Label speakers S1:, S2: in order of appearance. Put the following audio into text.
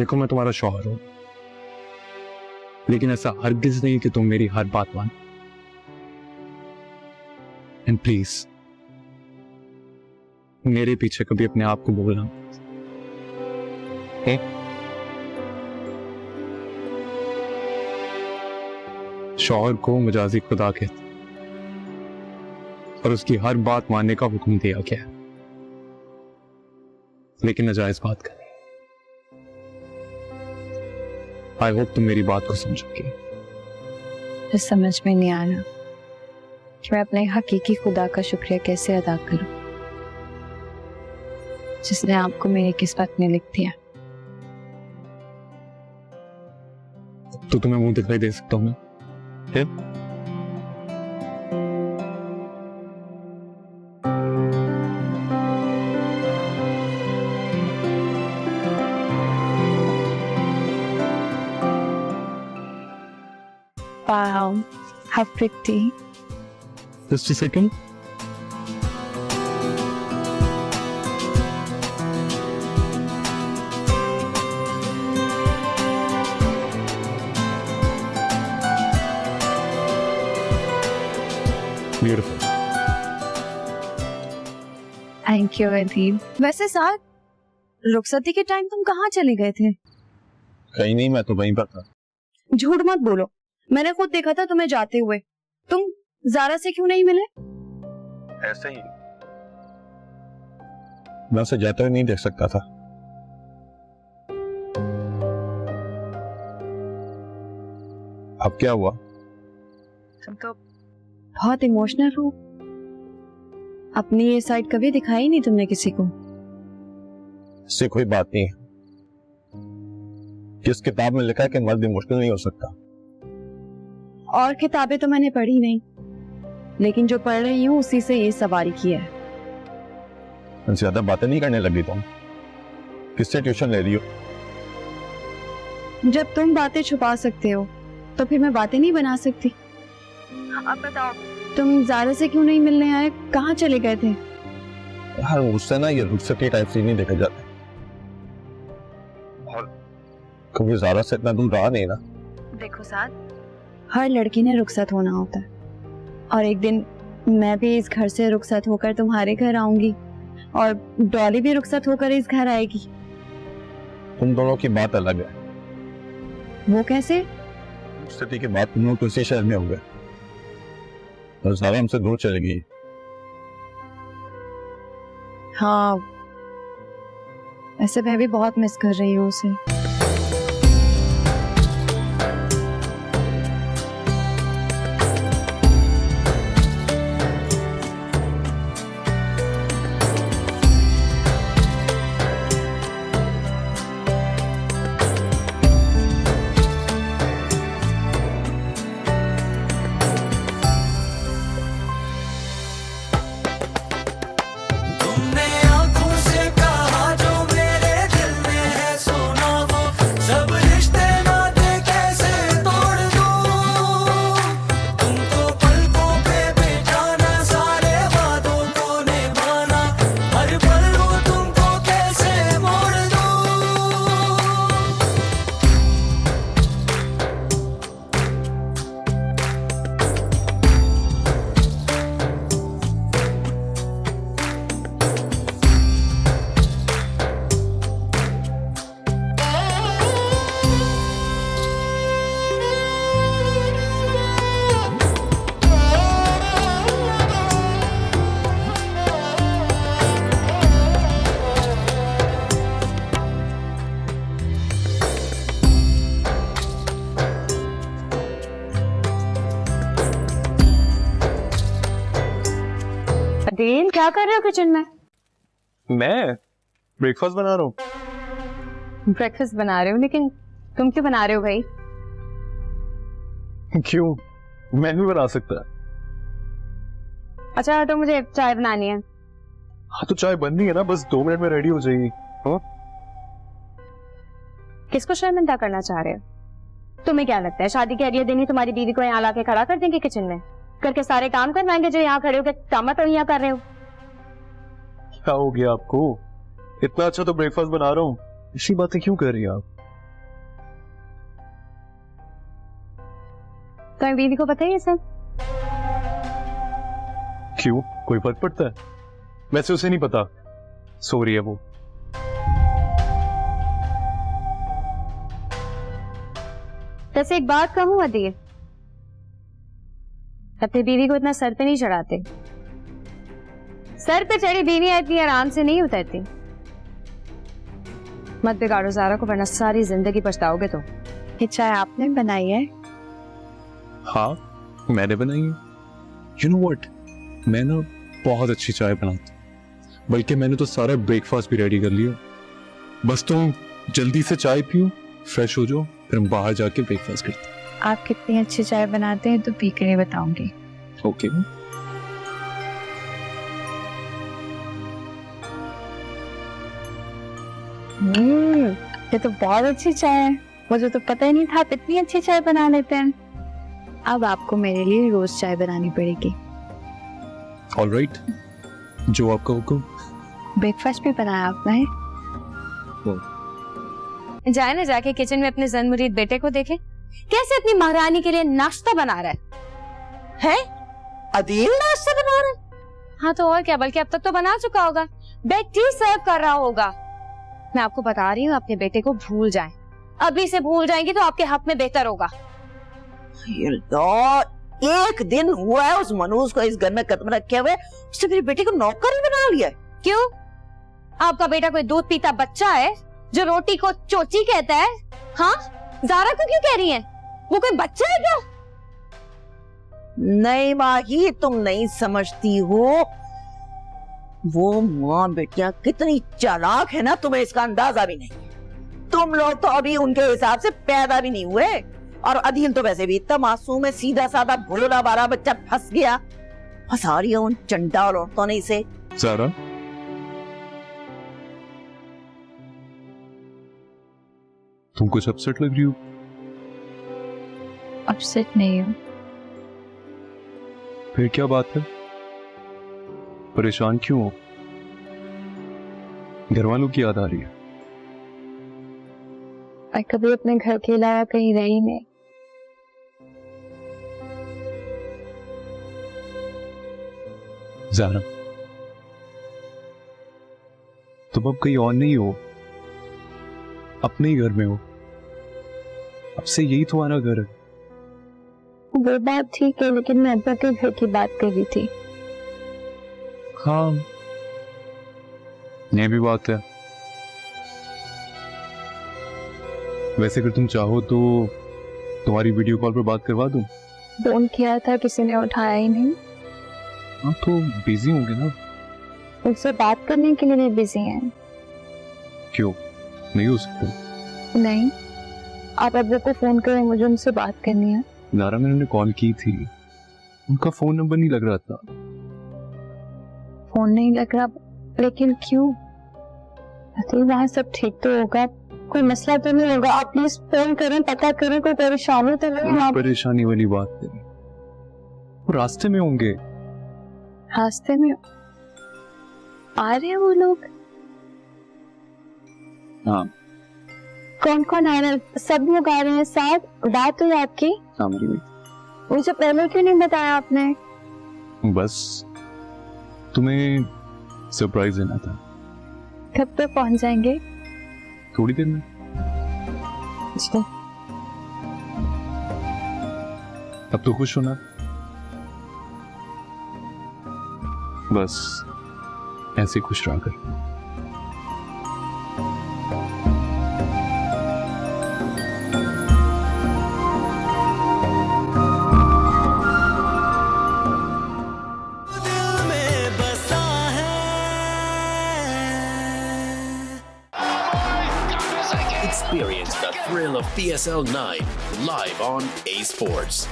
S1: देखो मैं तुम्हारा शौहर हूं, लेकिन ऐसा हरगिज नहीं कि तुम मेरी हर बात मान। एंड प्लीज मेरे पीछे कभी अपने आप को बोलना। शौहर को मजाजी खुदा कहते और उसकी हर बात मानने का हुक्म दिया गया, लेकिन नाजायज बात करनी। आई होप तुम मेरी बात को समझोगे।
S2: समझ में नहीं आ रहा कि मैं अपने हकीकी खुदा का शुक्रिया कैसे अदा करूं, जिसने आपको मेरी किस्मत में लिख दिया।
S1: तो तुम्हें मुंह दिखाई दे सकता हूं मैं?
S2: Wow, how pretty.
S1: Just a second. Beautiful.
S2: Thank you, अदीब। वैसे साथ रुखसती के टाइम तुम कहाँ चले गए थे?
S1: कहीं नहीं, मैं तो वहीं पर था।
S2: झूठ मत बोलो, मैंने खुद देखा था तुम्हें जाते हुए। तुम ज़ारा से क्यों नहीं मिले?
S1: ऐसे ही, मैं उसे जाते हुए नहीं देख सकता था। अब क्या हुआ?
S2: तुम तो बहुत इमोशनल हो। अपनी ये साइड कभी दिखाई नहीं तुमने किसी को।
S1: इससे कोई बात नहीं है। किस किताब में लिखा है कि मर्द इमोशनल नहीं हो सकता?
S2: और किताबें तो मैंने पढ़ी नहीं, लेकिन जो पढ़ रही हूँ उसी से ये सवारी की है।
S1: ज्यादा बातें नहीं करने लगी तुम। किससे ट्यूशन ले रही हो?
S2: जब तुम बातें छुपा सकते हो तो फिर मैं बातें नहीं बना सकती। अब बताओ, तुम ज़ारा से क्यों नहीं मिलने आए? कहाँ चले गए थे?
S1: यार उससे ना ये रुखसती टाइप से नहीं देखे जाते, और कभी ज़ारा से इतना दूर रहा नहीं ना।
S2: देखो साथ, हर लड़की ने रुखसत होना होता है, और एक दिन मैं भी इस घर से रुखसत होकर तुम्हारे घर आऊंगी, और डॉली भी रुखसत होकर इस घर आएगी।
S1: तुम दोनों की बात अलग है।
S2: वो कैसे?
S1: रुखसती के बाद तुम लोग तो इसी शहर में हो गए और ज़ारा हमसे दूर चली गई।
S2: हाँ, ऐसे मैं भी बहुत मिस कर रही हूँ उसे। अदील, क्या कर रहे हो किचन में?
S1: मैं ब्रेकफास्ट बना रहा हूँ।
S2: ब्रेकफास्ट बना रहे हो, लेकिन तुम क्यों बना रहे हो भाई?
S1: क्यों, मैं भी बना सकता।
S2: अच्छा तो मुझे चाय बनानी है।
S1: हाँ तो चाय बननी है ना, बस 2 मिनट में रेडी हो जाएगी। हाँ?
S2: किसको शर्मिंदा करना चाह रहे हो? तुम्हें क्या लगता है शादी के अगले दिन ही तुम्हारी बीवी को यहाँ लाके खड़ा कर देंगे किचन में, करके सारे काम करवाएंगे जो यहाँ खड़े होकर तामत यहाँ कर रहे हो?
S1: क्या हो गया आपको? इतना अच्छा तो ब्रेकफास्ट बना रहा हूँ, इसी बातें क्यों कर रही हैं आप?
S2: तो बीवी को पता ही है सब।
S3: क्यों, कोई फर्क पड़ता है? वैसे उसे नहीं पता, सो रही है वो।
S2: वैसे एक बात कहूँ अदील, अपनी बीवी को इतना सर पे नहीं चढ़ाते। सर पे चढ़ी बीवी इतनी आराम से नहीं उतरती। मत बिगाड़ो ज़ारा को, वरना सारी जिंदगी पछताओगे। तो ये चाय आपने बनाई है?
S3: हाँ, मैंने बनाई है। यू नो व्हाट, मैं ना बहुत अच्छी चाय बनाता हूँ, बल्कि मैंने तो सारा ब्रेकफास्ट भी रेडी कर लिया। बस तुम जल्दी से चाय पियो, फ्रेश हो जाओ, फिर हम बाहर जाके ब्रेकफास्ट करते हैं।
S2: आप कितनी अच्छी चाय बनाते हैं तो पी के बताऊंगी।
S3: ओके।
S2: ये तो बहुत अच्छी चाय है, मुझे तो पता ही नहीं था आप इतनी अच्छी चाय बना लेते हैं। अब आपको मेरे लिए रोज चाय बनानी पड़ेगी।
S3: ऑलराइट, जो आपका हुक्म।
S2: ब्रेकफास्ट भी बनाया आपने? जाए ना, जाके किचन में अपने जन मुरीद बेटे को देखे कैसे अपनी महारानी के लिए नाश्ता बना रहा है।
S4: अदील नाश्ता बना रहा है?
S2: हाँ तो और क्या, बल्कि अब तक तो बना चुका होगा, बेड टी सर्व कर रहा होगा। मैं आपको बता रही हूँ, अपने बेटे को भूल जाएं। अभी से भूल जाएंगे तो आपके हक में बेहतर होगा।
S4: एक दिन हुआ है उस मनूज को इस घर में कदम रखे हुए, उसने मेरे बेटे को नौकर ही बना लिया।
S2: क्यों? आपका बेटा कोई दूध पीता बच्चा है जो रोटी को चोची कहता है? हाँ, ज़ारा को क्यों कह रही हैं? वो कोई बच्चा है क्या?
S4: नहीं माही, तुम नहीं समझती हो। वो माँ बेटियां कितनी चालाक है ना, तुम्हें इसका अंदाजा भी नहीं। तुम लोग तो अभी उनके हिसाब से पैदा भी नहीं हुए, और अदील तो वैसे भी इतना मासूम है, सीधा साधा भोला बारा बच्चा फंस गया। फंसा रही है उन चंडाल औरतों ने इसे।
S3: ज़ारा, तुम कुछ अपसेट लग रही हो।
S2: अपसेट नहीं हूँ।
S3: फिर क्या बात है, परेशान क्यों हो? घर वालों की याद आ रही है?
S2: मैं कभी अपने घर के अलावा कहीं रही नहीं।
S3: ज़ारा, तुम अब कहीं और नहीं हो, अपने ही घर में हो। अब से यही तुम्हारा घर है।
S2: वो बात ठीक है, लेकिन मैं अब्बा के घर की बात कर रही थी।
S3: हाँ, ये भी बात है। वैसे अगर तुम चाहो तो तुम्हारी वीडियो कॉल पर बात करवा दूं।
S2: फोन किया था, किसी ने उठाया ही नहीं।
S3: हाँ तो बिजी होंगे ना।
S2: उससे बात करने के लिए भी बिजी हैं।
S3: क्यों नहीं हो सकते?
S2: नहीं, आप अब्बा को फोन करें, मुझे उनसे बात करनी है।
S3: ज़ारा, मैंने उन्हें कॉल की थी, उनका फोन नंबर नहीं लग रहा था।
S2: फोन नहीं लग रहा? लेकिन क्यों? तो वहाँ सब ठीक तो होगा, कोई मसला तो नहीं होगा। आप प्लीज फोन करें, पता करें कोई परेशानी तो नहीं है।
S3: परेशानी वाली बात नहीं, वो रास्ते में होंगे।
S2: रास्ते में आ रहे हैं वो लोग?
S3: हाँ।
S2: कौन कौन आ रहे हैं? सब लोग आ रहे हैं साथ? बात हुई आपकी? मुझे पहले क्यों नहीं बताया आपने?
S3: बस तुम्हें सरप्राइज देना था।
S2: कब तक पहुंच जाएंगे?
S3: थोड़ी देर में। अब तो खुश होना, बस ऐसे खुश रहा कर।
S5: Experience the thrill of PSL 9 live on A Sports.